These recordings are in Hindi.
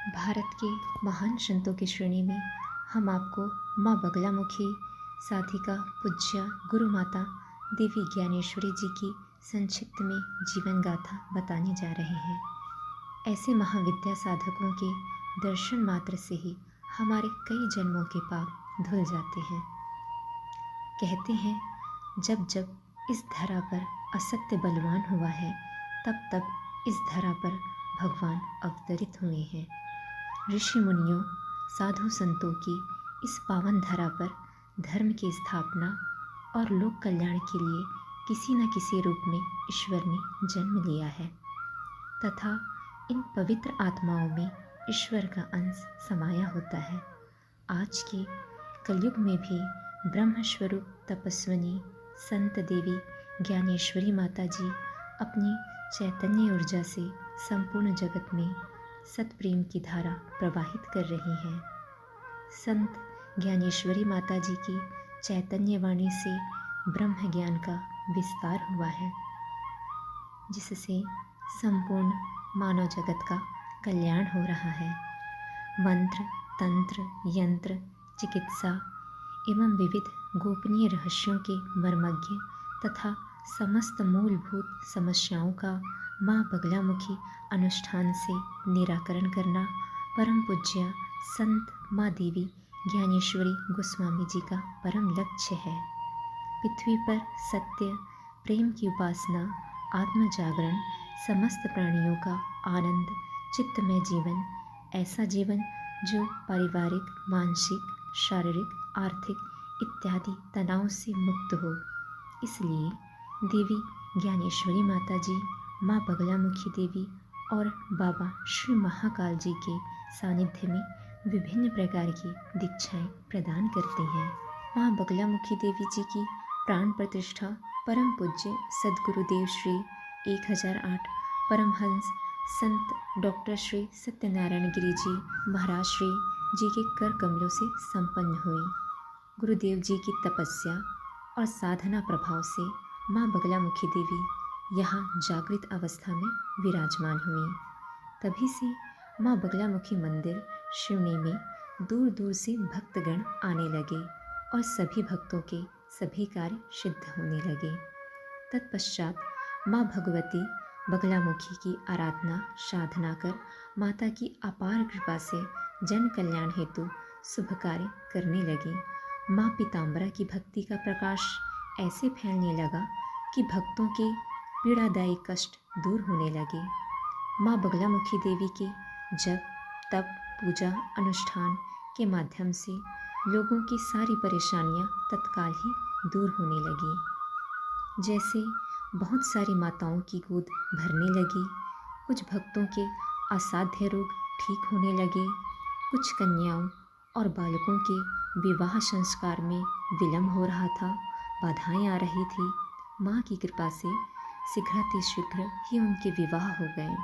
भारत के महान संतों की श्रेणी में हम आपको माँ बगलामुखी साधिका पूज्य गुरु माता देवी ज्ञानेश्वरी जी की संक्षिप्त में जीवन गाथा बताने जा रहे हैं। ऐसे महाविद्या साधकों के दर्शन मात्र से ही हमारे कई जन्मों के पाप धुल जाते हैं। कहते हैं जब जब इस धरा पर असत्य बलवान हुआ है तब तब इस धरा पर भगवान अवतरित हुए हैं। ऋषि मुनियों साधु संतों की इस पावन धरा पर धर्म की स्थापना और लोक कल्याण के लिए किसी न किसी रूप में ईश्वर ने जन्म लिया है तथा इन पवित्र आत्माओं में ईश्वर का अंश समाया होता है। आज के कलयुग में भी ब्रह्मस्वरूप तपस्विनी संत देवी ज्ञानेश्वरी माता जी अपनी चैतन्य ऊर्जा से संपूर्ण जगत में सतप्रेम की धारा प्रवाहित कर रही हैं। संत ज्ञानेश्वरी माता जी की चैतन्य वाणी से ब्रह्म ज्ञान का विस्तार हुआ है, जिससे संपूर्ण मानव जगत का कल्याण हो रहा है। मंत्र, तंत्र, यंत्र, चिकित्सा एवं विविध गोपनीय रहस्यों के मर्मज्ञ तथा समस्त मूलभूत समस्याओं का माँ बगलामुखी अनुष्ठान से निराकरण करना परम पूज्य संत माँ देवी ज्ञानेश्वरी गोस्वामी जी का परम लक्ष्य है। पृथ्वी पर सत्य, प्रेम की उपासना, आत्म जागरण, समस्त प्राणियों का आनंद, चित्तमय जीवन, ऐसा जीवन जो पारिवारिक, मानसिक, शारीरिक, आर्थिक इत्यादि तनाव से मुक्त हो। इसलिए देवी ज्ञानेश्वरी माता जी, माँ बगलामुखी देवी और बाबा श्री महाकाल जी के सानिध्य में विभिन्न प्रकार की दीक्षाएं प्रदान करती हैं। माँ बगलामुखी देवी जी की प्राण प्रतिष्ठा परम पूज्य सद्गुरुदेव श्री 1008 परमहंस संत डॉक्टर श्री सत्यनारायण गिरी जी महाराज श्री जी के कर कमलों से संपन्न हुई। गुरुदेव जी की तपस्या और साधना प्रभाव से माँ बगलामुखी देवी यहाँ जागृत अवस्था में विराजमान हुई। तभी से माँ बगलामुखी मंदिर शिवनी में दूर दूर से भक्तगण आने लगे और सभी भक्तों के सभी कार्य सिद्ध होने लगे। तत्पश्चात माँ भगवती बगलामुखी की आराधना साधना कर माता की अपार कृपा से जन कल्याण हेतु शुभ कार्य करने लगी। माँ पीताम्बरा की भक्ति का प्रकाश ऐसे फैलने लगा कि भक्तों के पीड़ादायी कष्ट दूर होने लगे। माँ बगलामुखी देवी के जप, तप, पूजा, अनुष्ठान के माध्यम से लोगों की सारी परेशानियाँ तत्काल ही दूर होने लगी। जैसे बहुत सारी माताओं की गोद भरने लगी, कुछ भक्तों के असाध्य रोग ठीक होने लगे, कुछ कन्याओं और बालकों के विवाह संस्कार में विलम्ब हो रहा था, बाधाएं आ रही थी। माँ की कृपा से शीघ्र ही उनके विवाह हो गए।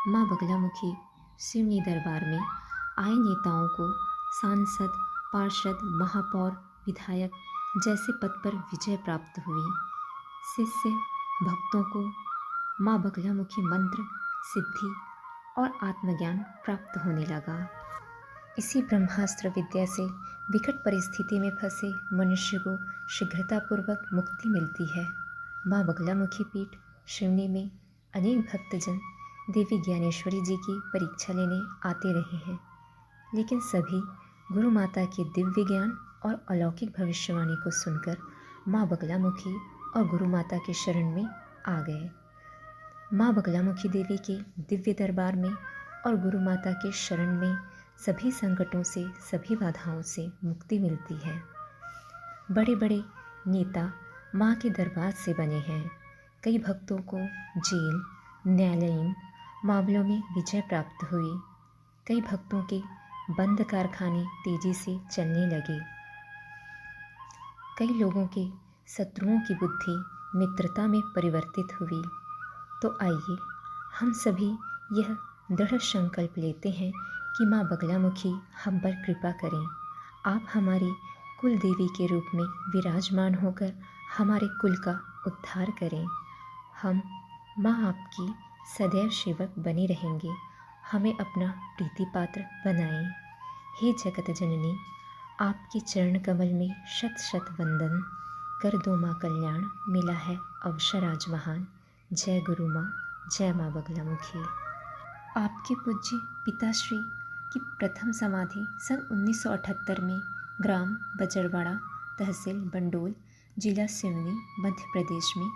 माँ बगलामुखी शिवनी दरबार में आए नेताओं को सांसद, पार्षद, महापौर, विधायक जैसे पद पर विजय प्राप्त हुई। शिष्य भक्तों को माँ बगलामुखी मंत्र, सिद्धि और आत्मज्ञान प्राप्त होने लगा। इसी ब्रह्मास्त्र विद्या से विकट परिस्थिति में फंसे मनुष्य को शीघ्रतापूर्वक मुक्ति मिलती है। माँ बगलामुखी पीठ शिवनी में अनेक भक्तजन देवी ज्ञानेश्वरी जी की परीक्षा लेने आते रहे हैं, लेकिन सभी गुरु माता के दिव्य ज्ञान और अलौकिक भविष्यवाणी को सुनकर माँ बगलामुखी और गुरु माता के शरण में आ गए। माँ बगलामुखी देवी के दिव्य दरबार में और गुरु माता के शरण में सभी संकटों से, सभी बाधाओं से मुक्ति मिलती है। बड़े बड़े नेता माँ के दरबार से बने हैं। कई भक्तों को जेल, न्यायालयीन मामलों में विजय प्राप्त हुई। कई भक्तों के बंद कारखाने तेजी से चलने लगे। कई लोगों के शत्रुओं की बुद्धि मित्रता में परिवर्तित हुई। तो आइए हम सभी यह दृढ़ संकल्प लेते हैं कि माँ बगलामुखी हम पर कृपा करें। आप हमारी कुल देवी के रूप में विराजमान होकर हमारे कुल का उद्धार करें। हम माँ आपकी सदैव सेवक बने रहेंगे। हमें अपना प्रीति पात्र बनाएं। हे जगत जननी, आपके चरण कमल में शत शत वंदन। कर दो माँ कल्याण, मिला है अवसर आज महान। जय गुरु माँ, जय माँ बगलामुखी। आपके पूज्य पिताश्री की प्रथम समाधि सन 1978 में ग्राम बजरवाड़ा, तहसील बंडोल, जिला सिवनी, मध्य प्रदेश में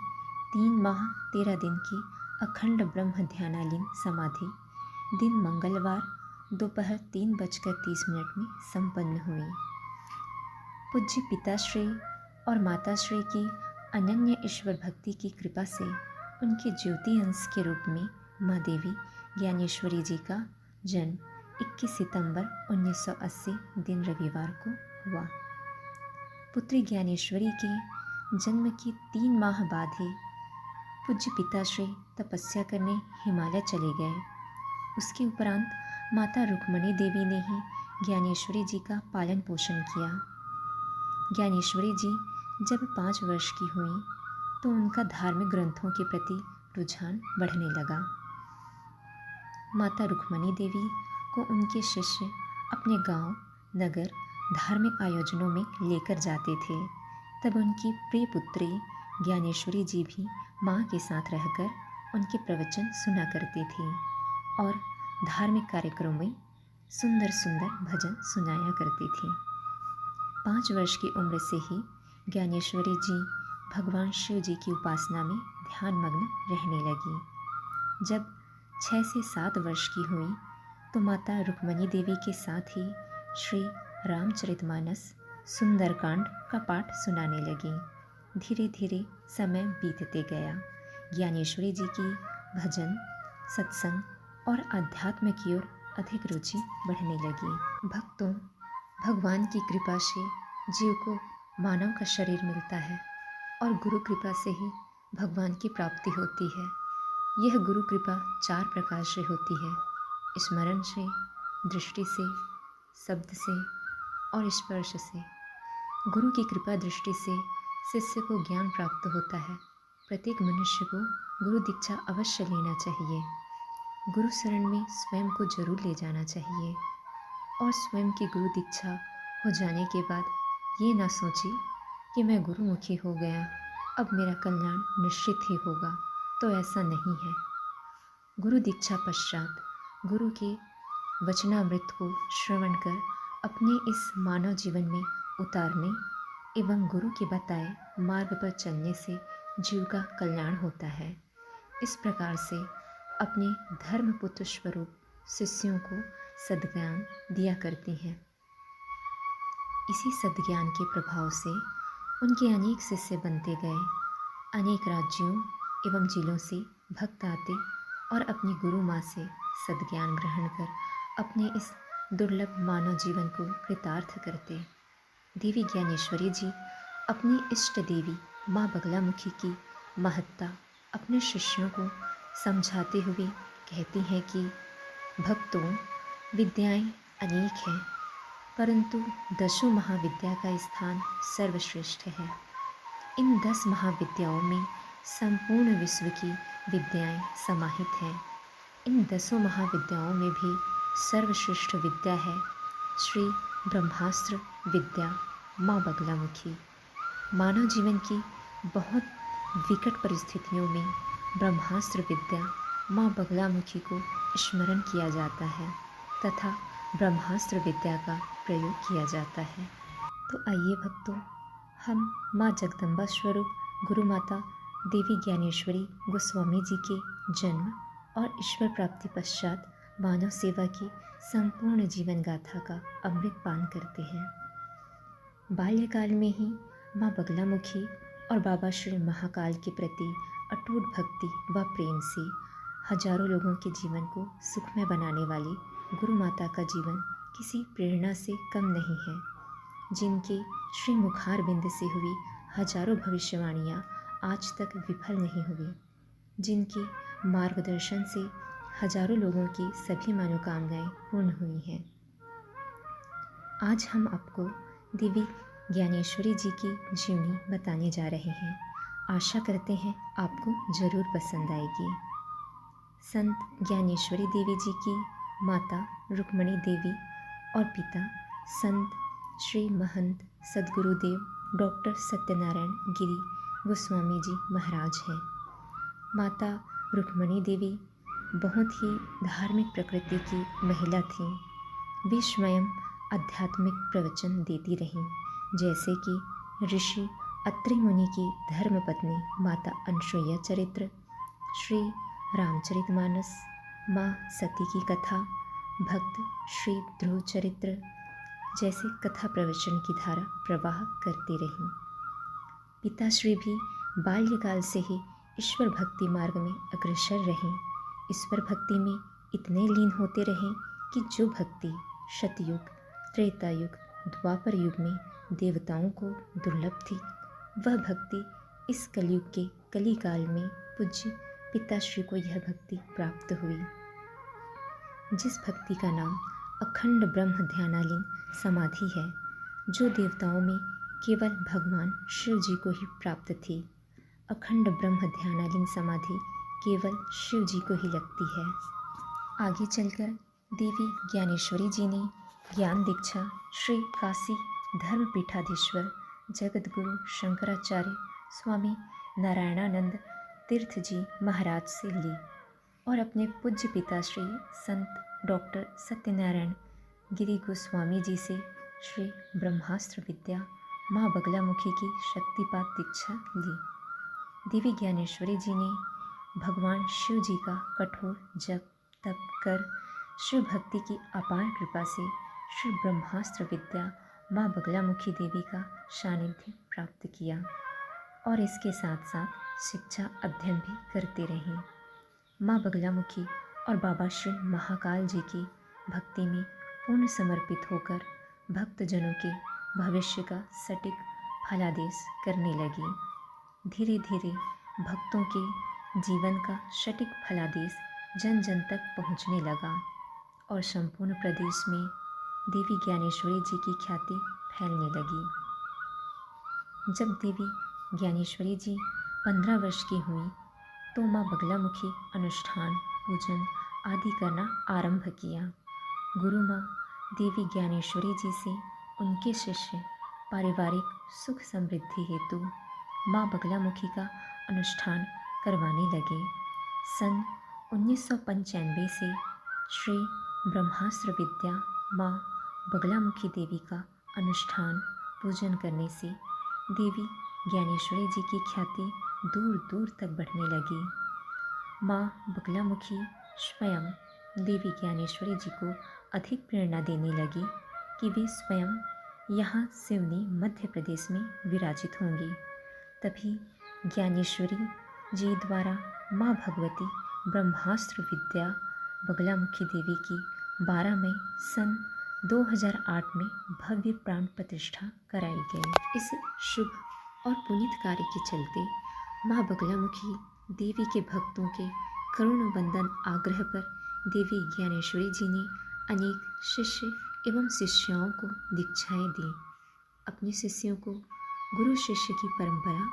3 माह 13 दिन की अखंड ब्रह्म ध्यानालीन समाधि दिन मंगलवार दोपहर 3:30 में संपन्न हुई। पूज्य पिताश्री और माताश्री की अनन्य ईश्वर भक्ति की कृपा से उनके ज्योति अंश के रूप में माँ देवी ज्ञानेश्वरी जी का जन्म 21 सितंबर 1980 दिन रविवार को हुआ। पुत्री ज्ञानेश्वरी के जन्म के 3 माह बाद ही पूज्य पिताश्री तपस्या करने हिमालय चले गए। उसके उपरांत माता रुक्मणी देवी ने ही ज्ञानेश्वरी जी का पालन पोषण किया। ज्ञानेश्वरी जी जब 5 वर्ष की हुई तो उनका धार्मिक ग्रंथों के प्रति रुझान बढ़ने लगा। माता रुक्मणी देवी को उनके शिष्य अपने गांव, नगर धार्मिक आयोजनों में लेकर जाते थे। तब उनकी प्रिय पुत्री ज्ञानेश्वरी जी भी माँ के साथ रहकर उनके प्रवचन सुना करती थी और धार्मिक कार्यक्रमों में सुंदर सुंदर भजन सुनाया करती थी। 5 वर्ष की उम्र से ही ज्ञानेश्वरी जी भगवान शिव जी की उपासना में ध्यान मग्न रहने लगी। जब 6 से 7 वर्ष की हुई तो माता रुक्मणी देवी के साथ ही श्री रामचरितमानस सुंदरकांड का पाठ सुनाने लगी। धीरे धीरे समय बीतते गया। ज्ञानेश्वरी जी की भजन, सत्संग और अध्यात्म की ओर अधिक रुचि बढ़ने लगी। भक्तों, भगवान की कृपा से जीव को मानव का शरीर मिलता है और गुरु कृपा से ही भगवान की प्राप्ति होती है। यह गुरु कृपा 4 प्रकार से होती है: स्मरण से, दृष्टि से, शब्द से और स्पर्श से। गुरु की कृपा दृष्टि से शिष्य को ज्ञान प्राप्त होता है। प्रत्येक मनुष्य को गुरु दीक्षा अवश्य लेना चाहिए। गुरु शरण में स्वयं को जरूर ले जाना चाहिए और स्वयं की गुरु दीक्षा हो जाने के बाद ये ना सोचे कि मैं गुरुमुखी हो गया, अब मेरा कल्याण निश्चित ही होगा। तो ऐसा नहीं है। गुरु दीक्षा पश्चात गुरु के वचनामृत को श्रवण कर अपने इस मानव जीवन में उतारने एवं गुरु के बताए मार्ग पर चलने से जीव का कल्याण होता है। इस प्रकार से अपने धर्मपुत्र स्वरूप शिष्यों को सद्ज्ञान दिया करती हैं। इसी सद्ज्ञान के प्रभाव से उनके अनेक शिष्य बनते गए। अनेक राज्यों एवं जिलों से भक्त आते और अपनी गुरु माँ से सद्ज्ञान ग्रहण कर अपने इस दुर्लभ मानव जीवन को कृतार्थ करते। देवी ज्ञानेश्वरी जी अपनी इष्ट देवी माँ बगलामुखी की महत्ता अपने शिष्यों को समझाते हुए कहती हैं कि भक्तों, विद्याएं अनेक हैं परंतु 10 महाविद्या का स्थान सर्वश्रेष्ठ है। इन 10 महाविद्याओं में संपूर्ण विश्व की विद्याएं समाहित हैं। इन 10 महाविद्याओं में भी सर्वश्रेष्ठ विद्या है श्री ब्रह्मास्त्र विद्या माँ बगलामुखी। मानव जीवन की बहुत विकट परिस्थितियों में ब्रह्मास्त्र विद्या माँ बगलामुखी को स्मरण किया जाता है तथा ब्रह्मास्त्र विद्या का प्रयोग किया जाता है। तो आइए भक्तों, हम माँ जगदम्बा स्वरूप गुरु माता देवी ज्ञानेश्वरी गोस्वामी जी के जन्म और ईश्वर प्राप्ति पश्चात मानव सेवा की संपूर्ण जीवन गाथा का अमृत पान करते हैं। बाल्यकाल में ही माँ बगलामुखी और बाबा श्री महाकाल के प्रति अटूट भक्ति व प्रेम से हजारों लोगों के जीवन को सुखमय बनाने वाली गुरु माता का जीवन किसी प्रेरणा से कम नहीं है। जिनके श्री मुखार बिंद से हुई हजारों भविष्यवाणियाँ आज तक विफल नहीं हुई, जिनके मार्गदर्शन से हजारों लोगों की सभी मनोकामनाएं पूर्ण हुई हैं। आज हम आपको देवी ज्ञानेश्वरी जी की जीवनी बताने जा रहे हैं। आशा करते हैं आपको ज़रूर पसंद आएगी। संत ज्ञानेश्वरी देवी जी की माता रुक्मणी देवी और पिता संत श्री महंत सद्गुरुदेव डॉक्टर सत्यनारायण गिरी गोस्वामी जी महाराज हैं। माता रुक्मणी देवी बहुत ही धार्मिक प्रकृति की महिला थीं। वे स्वयं आध्यात्मिक प्रवचन देती रहीं, जैसे कि ऋषि अत्रि मुनि की धर्मपत्नी माता अनसुईया चरित्र, श्री रामचरितमानस, माँ सती की कथा, भक्त श्री ध्रुव चरित्र जैसे कथा प्रवचन की धारा प्रवाह करती रहीं। पिताश्री भी बाल्यकाल से ही ईश्वर भक्ति मार्ग में अग्रसर रहें। ईश्वर भक्ति में इतने लीन होते रहें कि जो भक्ति सतयुग, त्रेतायुग, द्वापर युग में देवताओं को दुर्लभ थी, वह भक्ति इस कलयुग के कलिकाल में पूज्य पिताश्री को यह भक्ति प्राप्त हुई। जिस भक्ति का नाम अखंड ब्रह्म ध्यानालीन समाधि है, जो देवताओं में केवल भगवान शिव जी को ही प्राप्त थी। अखंड ब्रह्म ध्यानालीन समाधि केवल शिव जी को ही लगती है। आगे चलकर देवी ज्ञानेश्वरी जी ने ज्ञान दीक्षा श्री काशी धर्मपीठाधीश्वर जगतगुरु शंकराचार्य स्वामी नारायणानंद तीर्थ जी महाराज से ली और अपने पूज्य पिता श्री संत डॉक्टर सत्यनारायण गिरी गोस्वामी जी से श्री ब्रह्मास्त्र विद्या माँ बगलामुखी की शक्तिपात दीक्षा ली। देवी ज्ञानेश्वरी जी ने भगवान शिव जी का कठोर जप तप कर शिव भक्ति की अपार कृपा से श्री ब्रह्मास्त्र विद्या माँ बगलामुखी देवी का सानिध्य प्राप्त किया और इसके साथ साथ शिक्षा अध्ययन भी करते रहीं। माँ बगलामुखी और बाबा श्री महाकाल जी की भक्ति में पूर्ण समर्पित होकर भक्तजनों के भविष्य का सटीक फलादेश करने लगी। धीरे धीरे भक्तों के जीवन का सटीक फलादेश जन जन तक पहुंचने लगा और संपूर्ण प्रदेश में देवी ज्ञानेश्वरी जी की ख्याति फैलने लगी। जब देवी ज्ञानेश्वरी जी 15 वर्ष की हुई तो माँ बगलामुखी अनुष्ठान पूजन आदि करना आरंभ किया। गुरु माँ देवी ज्ञानेश्वरी जी से उनके शिष्य पारिवारिक सुख समृद्धि हेतु माँ बगलामुखी का अनुष्ठान करवाने लगे। सन 1995 से श्री ब्रह्मास्त्र विद्या माँ बगलामुखी देवी का अनुष्ठान पूजन करने से देवी ज्ञानेश्वरी जी की ख्याति दूर दूर तक बढ़ने लगी। माँ बगलामुखी स्वयं देवी ज्ञानेश्वरी जी को अधिक प्रेरणा देने लगी कि वे स्वयं यहाँ सिवनी मध्य प्रदेश में विराजित होंगी। तभी ज्ञानेश्वरी जी द्वारा माँ भगवती ब्रह्मास्त्र विद्या बगलामुखी देवी की 12 मई सन 2008 में भव्य प्राण प्रतिष्ठा कराई गई। इस शुभ और पुनीत कार्य के चलते माँ बगलामुखी देवी के भक्तों के करुण वंदन आग्रह पर देवी ज्ञानेश्वरी जी ने अनेक शिष्य एवं शिष्याओं को दीक्षाएं दी। अपने शिष्यों को गुरु शिष्य की परंपरा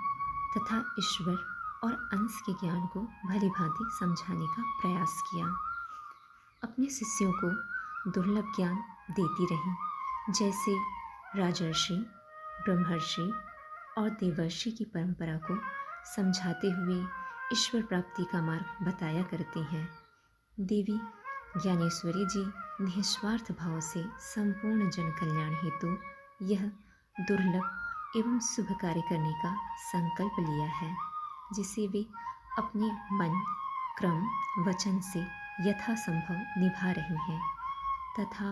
तथा ईश्वर और अंश के ज्ञान को भली भांति समझाने का प्रयास किया। अपने शिष्यों को दुर्लभ ज्ञान देती रहीं, जैसे राजर्षि, ब्रह्मर्षि और देवर्षि की परंपरा को समझाते हुए ईश्वर प्राप्ति का मार्ग बताया करती हैं। देवी ज्ञानेश्वरी जी निस्वार्थ भाव से संपूर्ण जन कल्याण हेतु यह दुर्लभ एवं शुभ कार्य करने का संकल्प लिया है, जिसे वे अपने मन, क्रम, वचन से यथासंभव निभा रही हैं तथा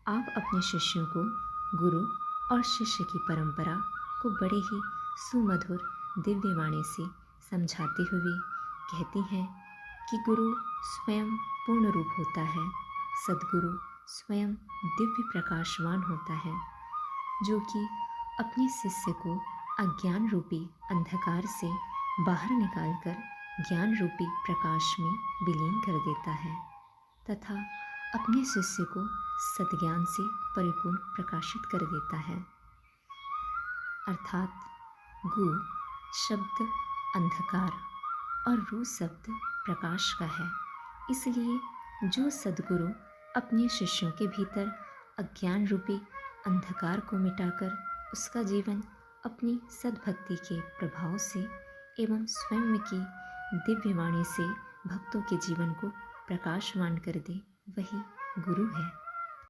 आप अपने शिष्यों को गुरु और शिष्य की परंपरा को बड़े ही सुमधुर दिव्य वाणी से समझाते हुए कहती हैं कि गुरु स्वयं पूर्ण रूप होता है, सद्गुरु स्वयं दिव्य प्रकाशवान होता है, जो कि अपने शिष्य को अज्ञान रूपी अंधकार से बाहर निकालकर ज्ञान रूपी प्रकाश में विलीन कर देता है तथा अपने शिष्य को सद्ज्ञान से परिपूर्ण प्रकाशित कर देता है। अर्थात गु शब्द अंधकार और रू शब्द प्रकाश का है। इसलिए जो सद्गुरु अपने शिष्यों के भीतर अज्ञान रूपी अंधकार को मिटाकर उसका जीवन अपनी सद्भक्ति के प्रभाव से एवं स्वयं की दिव्य वाणी से भक्तों के जीवन को प्रकाशमान कर दे, वही गुरु है।